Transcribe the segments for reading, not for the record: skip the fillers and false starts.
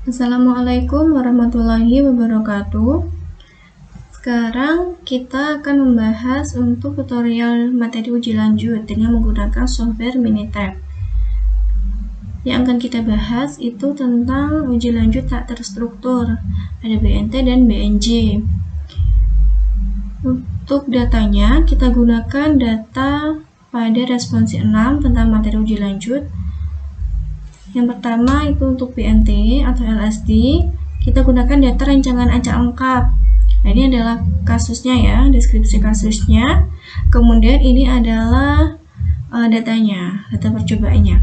Assalamualaikum warahmatullahi wabarakatuh. Sekarang kita akan membahas untuk tutorial materi uji lanjut dengan menggunakan software Minitab. Yang akan kita bahas itu tentang uji lanjut tak terstruktur, ada BNT dan BNJ. Untuk datanya, kita gunakan data pada responsi 6 tentang materi uji lanjut. Yang pertama itu untuk BNT atau LSD, kita gunakan data rancangan acak lengkap. Nah, ini adalah kasusnya ya, deskripsi kasusnya. Kemudian ini adalah datanya, data percobaannya.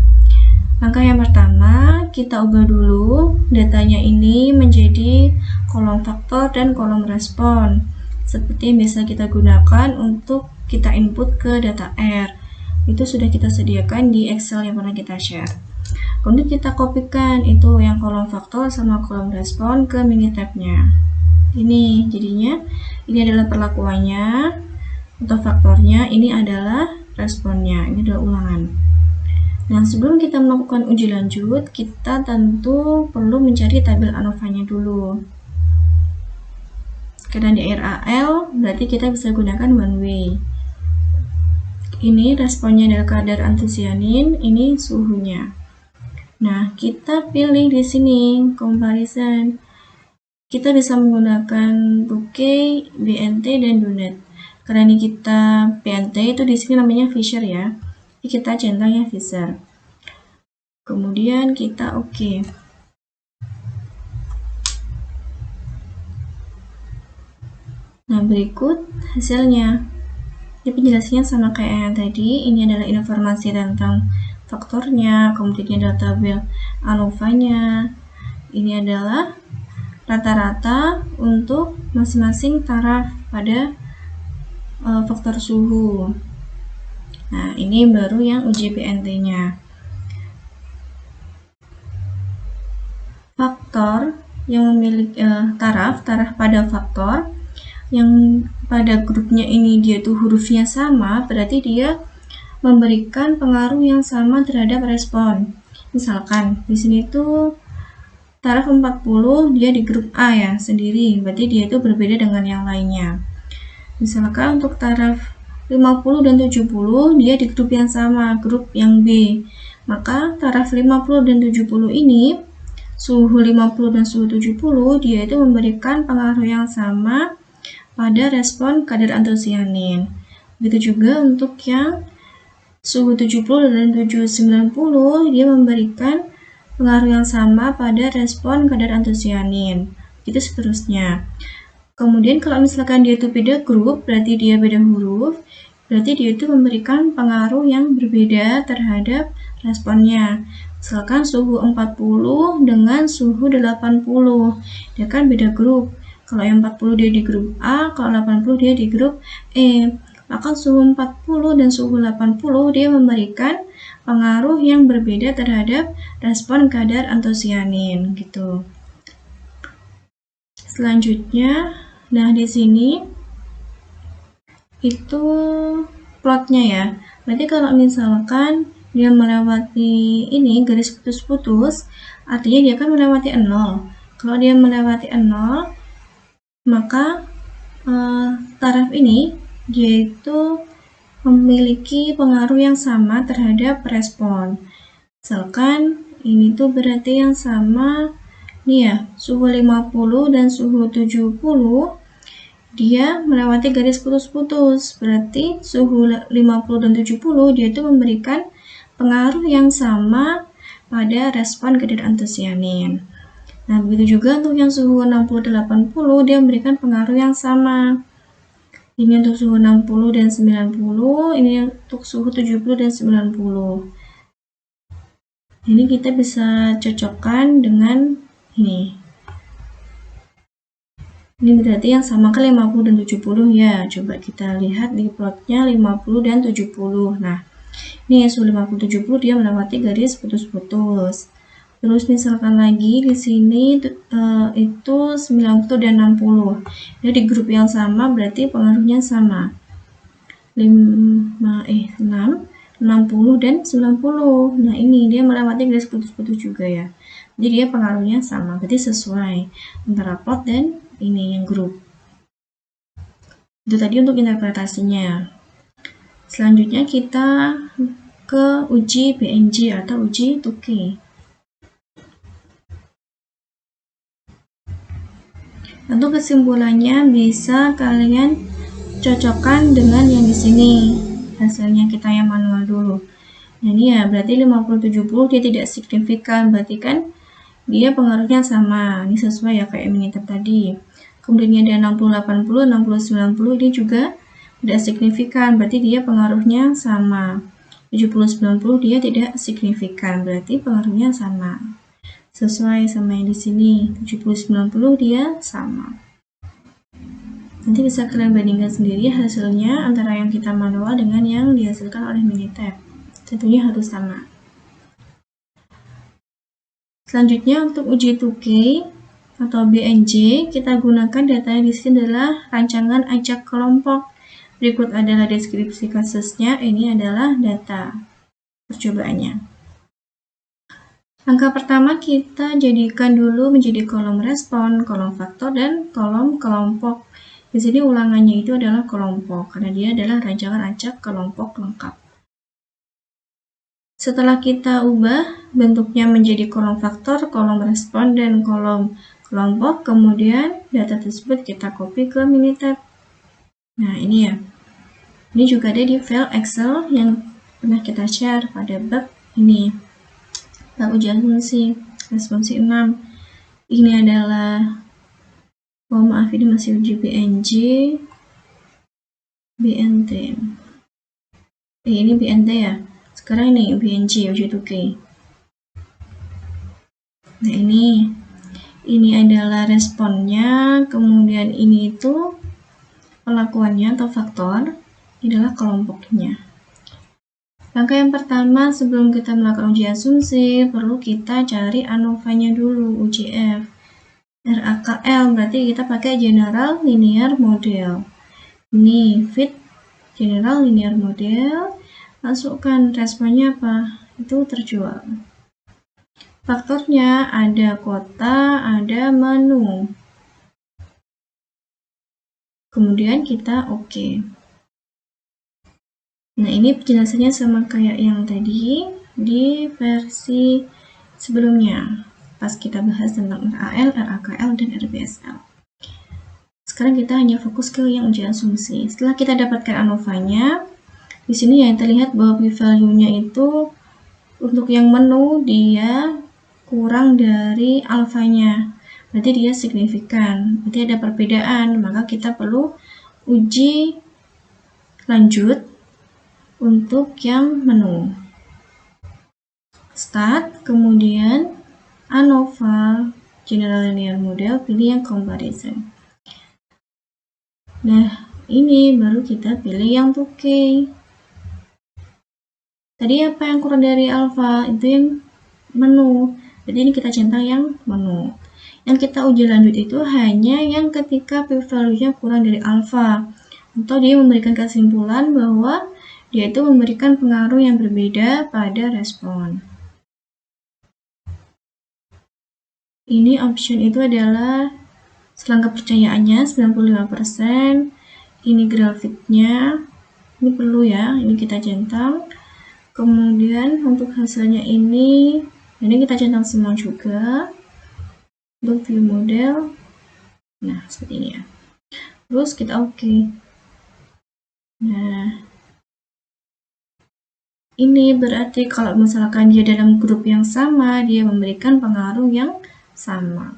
Langkah yang pertama, kita ubah dulu datanya ini menjadi kolom faktor dan kolom respon. Seperti yang biasa kita gunakan untuk kita input ke data R. Itu sudah kita sediakan di Excel yang pernah kita share. Kemudian kita kopikan itu yang kolom faktor sama kolom respon ke Minitab-nya. Ini jadinya, ini adalah perlakuannya untuk faktornya, ini adalah responnya, ini adalah ulangan. Nah, sebelum kita melakukan uji lanjut, kita tentu perlu mencari tabel ANOVA-nya dulu. Karena di RAL, berarti kita bisa gunakan one way. Ini responnya adalah kadar antosianin, ini suhunya. Nah, kita pilih di sini comparison. Kita bisa menggunakan bouquet, BNT, dan donut. Karena ini kita BNT itu di sini namanya Fisher ya. Jadi kita centangnya Fisher. Kemudian kita oke. Nah, berikut hasilnya. Ini penjelasannya sama kayak yang tadi. Ini adalah informasi tentang faktornya, kemudian ini adalah tabel ANOVA-nya. Ini adalah rata-rata untuk masing-masing taraf pada faktor suhu. Nah, ini baru yang uji BNT-nya. Faktor yang memiliki taraf pada faktor yang pada grupnya ini dia tuh hurufnya sama, berarti dia memberikan pengaruh yang sama terhadap respon. Misalkan di sini tuh taraf 40 dia di grup A ya sendiri, berarti dia itu berbeda dengan yang lainnya. Misalkan untuk taraf 50 dan 70 dia di grup yang sama, grup yang B. Maka taraf 50 dan 70 ini, suhu 50 dan suhu 70 dia itu memberikan pengaruh yang sama pada respon kadar antosianin. Begitu juga untuk yang suhu 70 dan 790 dia memberikan pengaruh yang sama pada respon kadar antosianin. Itu seterusnya. Kemudian kalau misalkan dia itu beda grup, berarti dia beda huruf, berarti dia itu memberikan pengaruh yang berbeda terhadap responnya. Misalkan suhu 40 dengan suhu 80, dia kan beda grup. Kalau yang 40 dia di grup A, kalau 80 dia di grup E. Maka suhu 40 dan suhu 80 dia memberikan pengaruh yang berbeda terhadap respon kadar antosianin gitu. Selanjutnya, nah di sini itu plotnya ya. Berarti kalau misalkan dia melewati ini garis putus-putus, artinya dia akan melewati 0. Kalau dia melewati 0, maka taraf ini dia itu memiliki pengaruh yang sama terhadap respon. Misalkan ini tuh berarti yang sama nih ya, suhu 50 dan suhu 70 dia melewati garis putus-putus. Berarti suhu 50 dan 70 dia itu memberikan pengaruh yang sama pada respon kadar antosianin. Nah, begitu juga untuk yang suhu 60-80 dia memberikan pengaruh yang sama. Ini untuk suhu 60 dan 90, ini untuk suhu 70 dan 90. Ini kita bisa cocokkan dengan ini. Ini berarti yang sama ke 50 dan 70 ya. Coba kita lihat di plotnya 50 dan 70. Nah, ini suhu 50-70 dia melewati garis putus-putus. Terus misalkan lagi di sini itu 90 dan 60. Jadi di grup yang sama berarti pengaruhnya sama. 6 60 dan 90. Nah, ini dia melewati garis putus-putus juga ya. Jadi dia pengaruhnya sama, berarti sesuai antara plot dan ini yang grup. Itu tadi untuk interpretasinya. Selanjutnya kita ke uji BNJ atau uji 2K. Untuk kesimpulannya bisa kalian cocokkan dengan yang di sini. Hasilnya kita yang manual dulu. Nah, ini ya berarti 50-70 dia tidak signifikan, berarti kan dia pengaruhnya sama. Ini sesuai ya kayak minitab tadi. Kemudian ada 60-80, 60-90 ini juga tidak signifikan, berarti dia pengaruhnya sama. 70-90 dia tidak signifikan, berarti pengaruhnya sama. Sesuai sama yang di sini. 70-90 dia sama. Nanti bisa kalian bandingkan sendiri hasilnya antara yang kita manual dengan yang dihasilkan oleh minitab. Tentunya harus sama. Selanjutnya untuk uji 2K atau BNJ, kita gunakan data yang di sini adalah rancangan acak kelompok. Berikut adalah deskripsi kasusnya. Ini adalah data percobaannya. Langkah pertama kita jadikan dulu menjadi kolom respon, kolom faktor, dan kolom kelompok. Di sini ulangannya itu adalah kelompok, karena dia adalah rancangan acak kelompok lengkap. Setelah kita ubah bentuknya menjadi kolom faktor, kolom respon, dan kolom kelompok, kemudian data tersebut kita copy ke minitab. Nah, ini ya. Ini juga ada di file Excel yang pernah kita share pada bab ini. Bab uji asumsi, responsi 6. Ini adalah, oh maaf, ini masih uji BNJ, BNT. Ini BNT ya. Sekarang ini BNJ, uji 2K. Nah, ini adalah responnya, kemudian ini itu pelakuannya atau faktor, ini adalah kelompoknya. Langkah yang pertama sebelum kita melakukan uji asumsi, perlu kita cari ANOVA-nya dulu, UJF. RAKL, berarti kita pakai General Linear Model. Ini fit General Linear Model, masukkan responnya apa? Itu terjual. Faktornya ada kota, ada menu. Kemudian kita oke. Nah, ini penjelasannya sama kayak yang tadi di versi sebelumnya. Pas kita bahas tentang RAL, RAKL, dan RBSL. Sekarang kita hanya fokus ke yang uji asumsi. Setelah kita dapatkan ANOVA-nya, di sini yang terlihat bahwa p-value-nya itu untuk yang menu dia kurang dari alfanya. Berarti dia signifikan. Berarti ada perbedaan, maka kita perlu uji lanjut untuk yang menu. Start, kemudian ANOVA, General Linear Model, pilih yang comparison. Nah, ini baru kita pilih yang 2K. Tadi apa yang kurang dari alpha? Itu yang menu. Jadi ini kita centang yang menu. Yang kita uji lanjut itu hanya yang ketika p-value-nya kurang dari alpha. Atau dia memberikan kesimpulan bahwa dia itu memberikan pengaruh yang berbeda pada respon. Ini option itu adalah selang kepercayaannya 95%. Ini grafiknya. Ini perlu ya, ini kita centang. Kemudian untuk hasilnya ini kita centang semua juga. Untuk view model. Nah, seperti ini ya. Terus kita oke. Nah, ini berarti kalau misalkan dia dalam grup yang sama, dia memberikan pengaruh yang sama.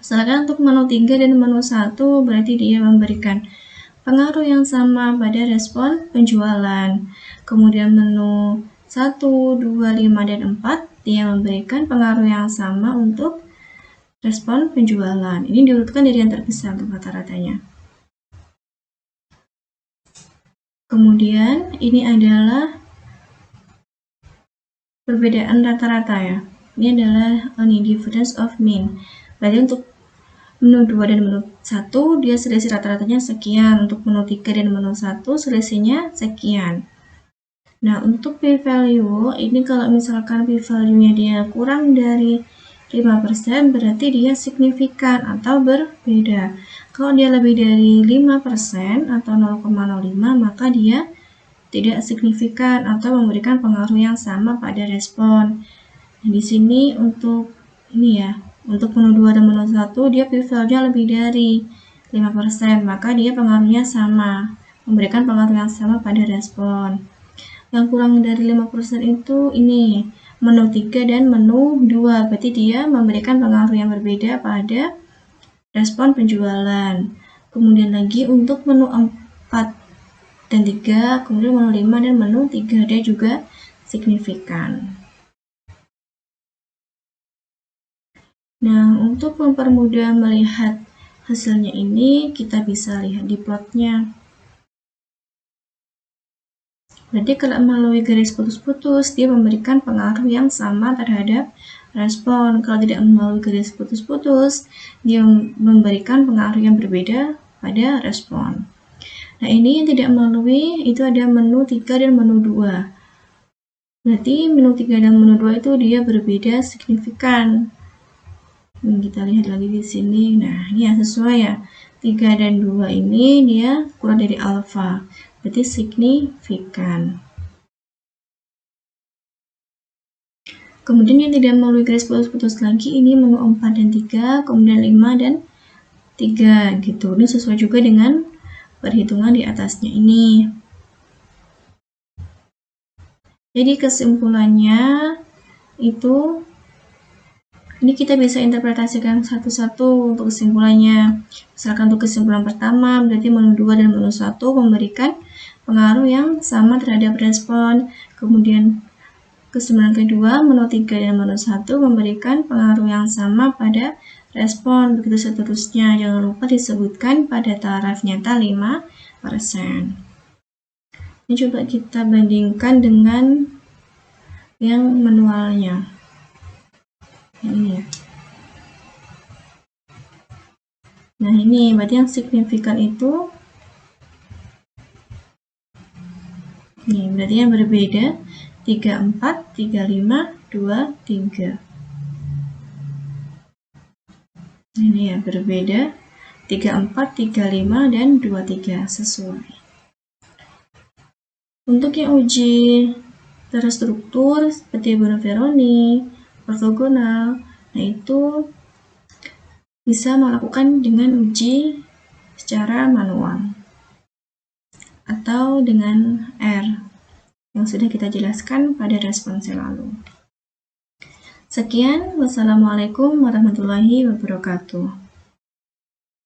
Misalkan untuk menu 3 dan menu 1, berarti dia memberikan pengaruh yang sama pada respon penjualan. Kemudian menu 1, 2, 5, dan 4, dia memberikan pengaruh yang sama untuk respon penjualan. Ini diurutkan dari yang terbesar untuk rata-ratanya. Kemudian ini adalah perbedaan rata-rata ya. Ini adalah difference of mean. Berarti untuk menu 2 dan menu 1 dia selisih rata-ratanya sekian. Untuk menu 3 dan menu 1 selisihnya sekian. Nah, untuk p-value, ini kalau misalkan p-value-nya dia kurang dari 5%, berarti dia signifikan atau berbeda. Kalau dia lebih dari 5% atau 0,05, maka dia tidak signifikan atau memberikan pengaruh yang sama pada respon. Nah, di sini untuk ini ya, untuk menu 2 dan menu 1, dia p-value-nya lebih dari 5%, maka dia pengaruhnya sama, memberikan pengaruh yang sama pada respon. Yang kurang dari 5% itu ini menu 3 dan menu 2, berarti dia memberikan pengaruh yang berbeda pada respon penjualan. Kemudian lagi untuk menu 4 dan 3, kemudian menu 5 dan menu 3, dia juga signifikan. Nah, untuk mempermudah melihat hasilnya ini, kita bisa lihat di plotnya. Berarti kalau melalui garis putus-putus, dia memberikan pengaruh yang sama terhadap respon. Kalau tidak melalui garis putus-putus, dia memberikan pengaruh yang berbeda pada respon. Nah, ini yang tidak melalui, itu ada menu 3 dan menu 2. Berarti menu 3 dan menu 2 itu dia berbeda signifikan. Kita lihat lagi di sini. Nah, ini ya sesuai ya. 3 dan 2 ini dia kurang dari alfa. Berarti signifikan. Kemudian yang tidak melalui garis putus-putus lagi, ini menu 4 dan 3, kemudian 5 dan 3 gitu. Ini sesuai juga dengan perhitungan di atasnya ini. Jadi kesimpulannya itu, ini kita bisa interpretasikan satu-satu untuk kesimpulannya. Misalkan untuk kesimpulan pertama, berarti menu 2 dan menu 1 memberikan pengaruh yang sama terhadap respon. Kemudian kesimpulan kedua, menu 3 dan menu 1 memberikan pengaruh yang sama pada respon. Begitu seterusnya, jangan lupa disebutkan pada taraf nyata 5%. Ini coba kita bandingkan dengan yang manualnya. Ini ya. Nah, ini berarti yang signifikan itu ini berarti yang berbeda 34, 35, 23. Ini ya berbeda 34, 35 dan 23 sesuai. Untuk yang uji terstruktur seperti Bonferroni, ortogonal, nah itu bisa melakukan dengan uji secara manual atau dengan R yang sudah kita jelaskan pada respons yang lalu. Sekian, wassalamualaikum warahmatullahi wabarakatuh.